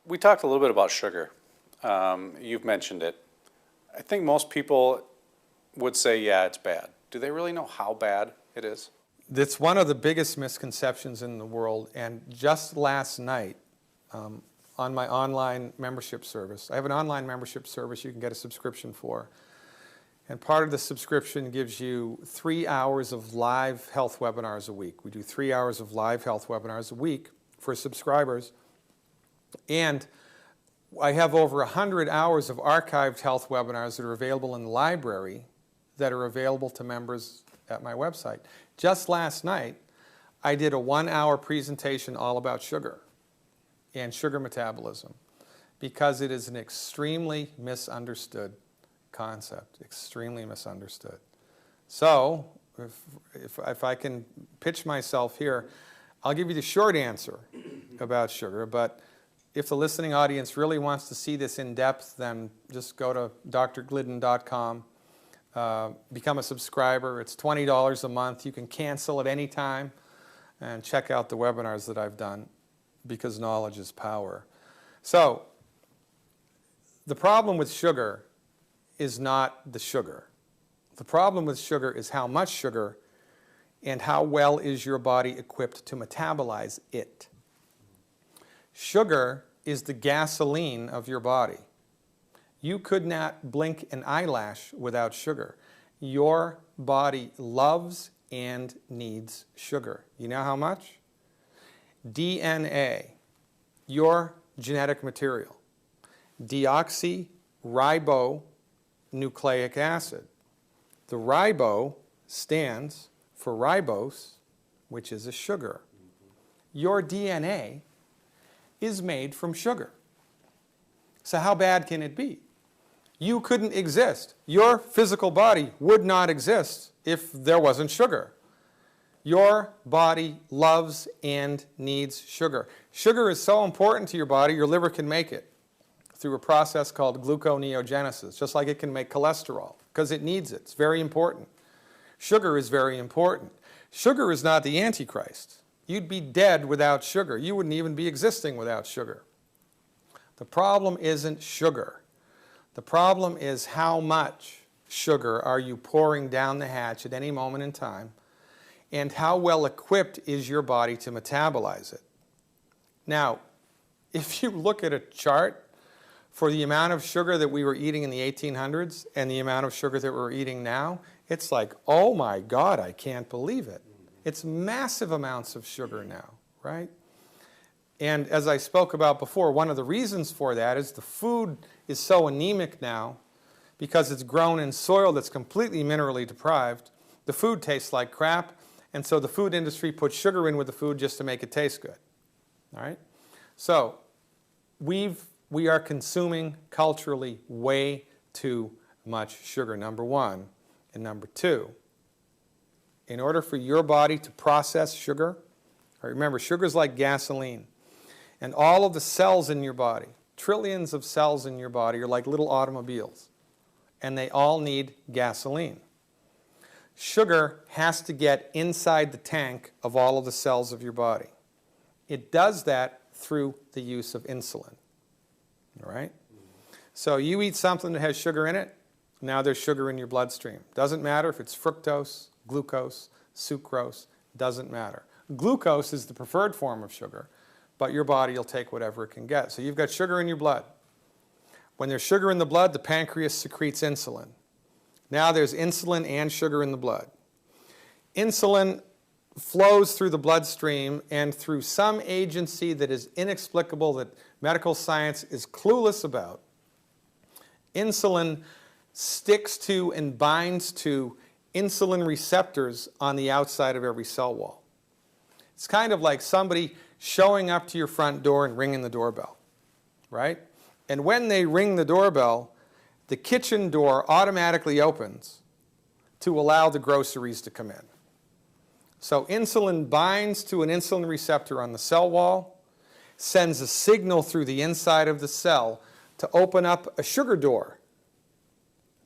We talked a little bit about sugar. You've mentioned it. I think most people would say, yeah, it's bad. Do they really know how bad it is? That's one of the biggest misconceptions in the world. And just last night, on my online membership service, I have an online membership service you can get a subscription for. And part of the subscription gives you 3 hours of live health webinars a week. We do 3 hours of live health webinars a week for subscribers. And I have over 100 hours of archived health webinars that are available in the library that are available to members at my website. Just last night, I did a 1-hour presentation all about sugar and sugar metabolism because it is an extremely misunderstood concept, extremely misunderstood. So if I can pitch myself here, I'll give you the short answer about sugar, but if the listening audience really wants to see this in depth, then just go to drglidden.com, become a subscriber. It's $20 a month. You can cancel at any time and check out the webinars that I've done because knowledge is power. So the problem with sugar is not the sugar. The problem with sugar is how much sugar and how well is your body equipped to metabolize it. Sugar is the gasoline of your body. You could not blink an eyelash without sugar. Your body loves and needs sugar. You know how much? DNA, your genetic material, deoxyribonucleic acid. The ribo stands for ribose, which is a sugar. Your DNA is made from sugar. So how bad can it be? You couldn't exist. Your physical body would not exist if there wasn't sugar. Your body loves and needs sugar. Sugar is so important to your body, your liver can make it through a process called gluconeogenesis, just like it can make cholesterol, because it needs it. It's very important. Sugar is very important. Sugar is not the Antichrist. You'd be dead without sugar. You wouldn't even be existing without sugar. The problem isn't sugar. The problem is how much sugar are you pouring down the hatch at any moment in time, and how well equipped is your body to metabolize it. Now, if you look at a chart for the amount of sugar that we were eating in the 1800s and the amount of sugar that we're eating now, it's like, oh my God, I can't believe it. It's massive amounts of sugar now, right? And as I spoke about before, one of the reasons for that is the food is so anemic now because it's grown in soil that's completely minerally deprived. The food tastes like crap, and so the food industry puts sugar in with the food just to make it taste good. All right? So we are consuming culturally way too much sugar, number one. And number two, in order for your body to process sugar, remember, sugar is like gasoline. And all of the cells in your body, trillions of cells in your body, are like little automobiles. And they all need gasoline. Sugar has to get inside the tank of all of the cells of your body. It does that through the use of insulin. All right? So you eat something that has sugar in it, now there's sugar in your bloodstream. Doesn't matter if it's fructose, glucose, sucrose, doesn't matter. Glucose is the preferred form of sugar, but your body will take whatever it can get. So you've got sugar in your blood. When there's sugar in the blood, the pancreas secretes insulin. Now there's insulin and sugar in the blood. Insulin flows through the bloodstream, and through some agency that is inexplicable, that medical science is clueless about, insulin sticks to and binds to insulin receptors on the outside of every cell wall. It's kind of like somebody showing up to your front door and ringing the doorbell, right? And when they ring the doorbell, the kitchen door automatically opens to allow the groceries to come in. So insulin binds to an insulin receptor on the cell wall, sends a signal through the inside of the cell to open up a sugar door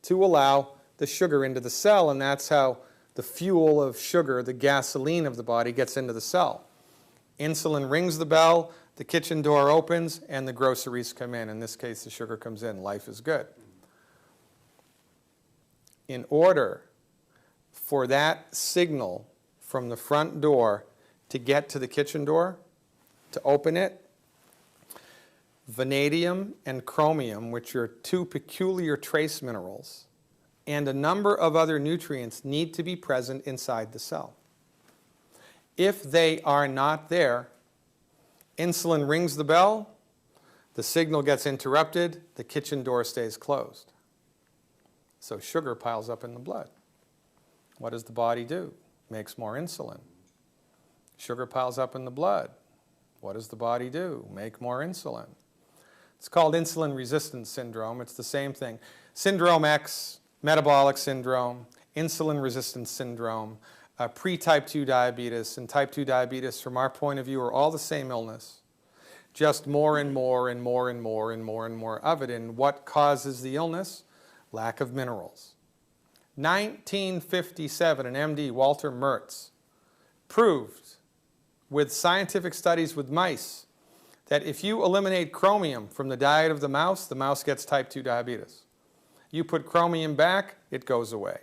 to allow the sugar into the cell, and that's how the fuel of sugar, the gasoline of the body, gets into the cell. Insulin rings the bell, the kitchen door opens and the groceries come in. In this case, the sugar comes in. Life is good. In order for that signal from the front door to get to the kitchen door, to open it, vanadium and chromium, which are two peculiar trace minerals, and a number of other nutrients need to be present inside the cell. If they are not there, insulin rings the bell, the signal gets interrupted, the kitchen door stays closed. So sugar piles up in the blood. What does the body do? Makes more insulin. Sugar piles up in the blood. What does the body do? Make more insulin. It's called insulin resistance syndrome. It's the same thing. Syndrome X, metabolic syndrome, insulin resistance syndrome, pre-type 2 diabetes, and type 2 diabetes from our point of view are all the same illness. Just more and more and more and more and more and more of it. And what causes the illness? Lack of minerals. 1957, an MD, Walter Mertz, proved with scientific studies with mice that if you eliminate chromium from the diet of the mouse gets type 2 diabetes. You put chromium back, it goes away.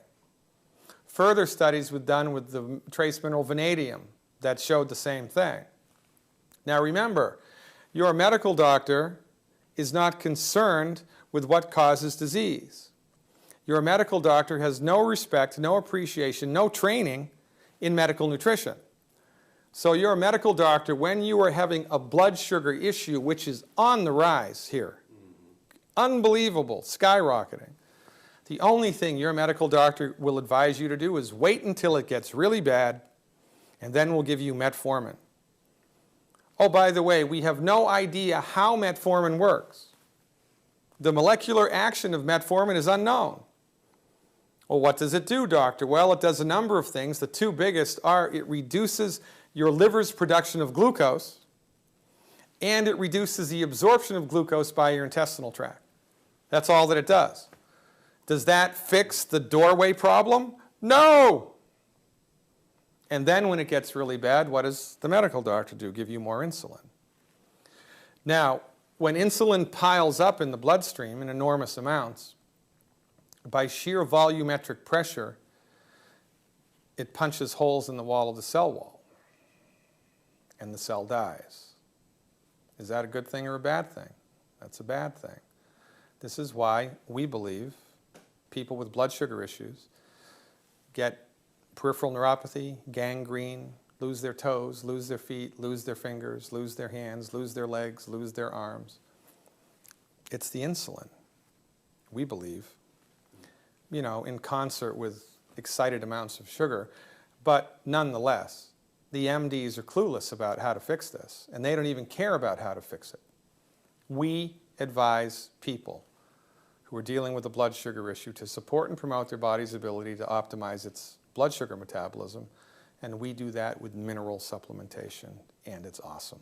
Further studies were done with the trace mineral vanadium that showed the same thing. Now remember, your medical doctor is not concerned with what causes disease. Your medical doctor has no respect, no appreciation, no training in medical nutrition. So your medical doctor, when you are having a blood sugar issue, which is on the rise here, unbelievable, skyrocketing, the only thing your medical doctor will advise you to do is wait until it gets really bad, and then we'll give you metformin. Oh, by the way, we have no idea how metformin works. The molecular action of metformin is unknown. Well, what does it do, doctor? Well, it does a number of things. The two biggest are it reduces your liver's production of glucose, and it reduces the absorption of glucose by your intestinal tract. That's all that it does. Does that fix the doorway problem? No! And then when it gets really bad, what does the medical doctor do? Give you more insulin. Now, when insulin piles up in the bloodstream in enormous amounts, by sheer volumetric pressure, it punches holes in the wall of the cell wall, and the cell dies. Is that a good thing or a bad thing? That's a bad thing. This is why we believe people with blood sugar issues get peripheral neuropathy, gangrene, lose their toes, lose their feet, lose their fingers, lose their hands, lose their legs, lose their arms. It's the insulin, we believe, you know, in concert with excited amounts of sugar. But nonetheless, the MDs are clueless about how to fix this, and they don't even care about how to fix it. We advise people who are dealing with a blood sugar issue to support and promote their body's ability to optimize its blood sugar metabolism, and we do that with mineral supplementation, and it's awesome.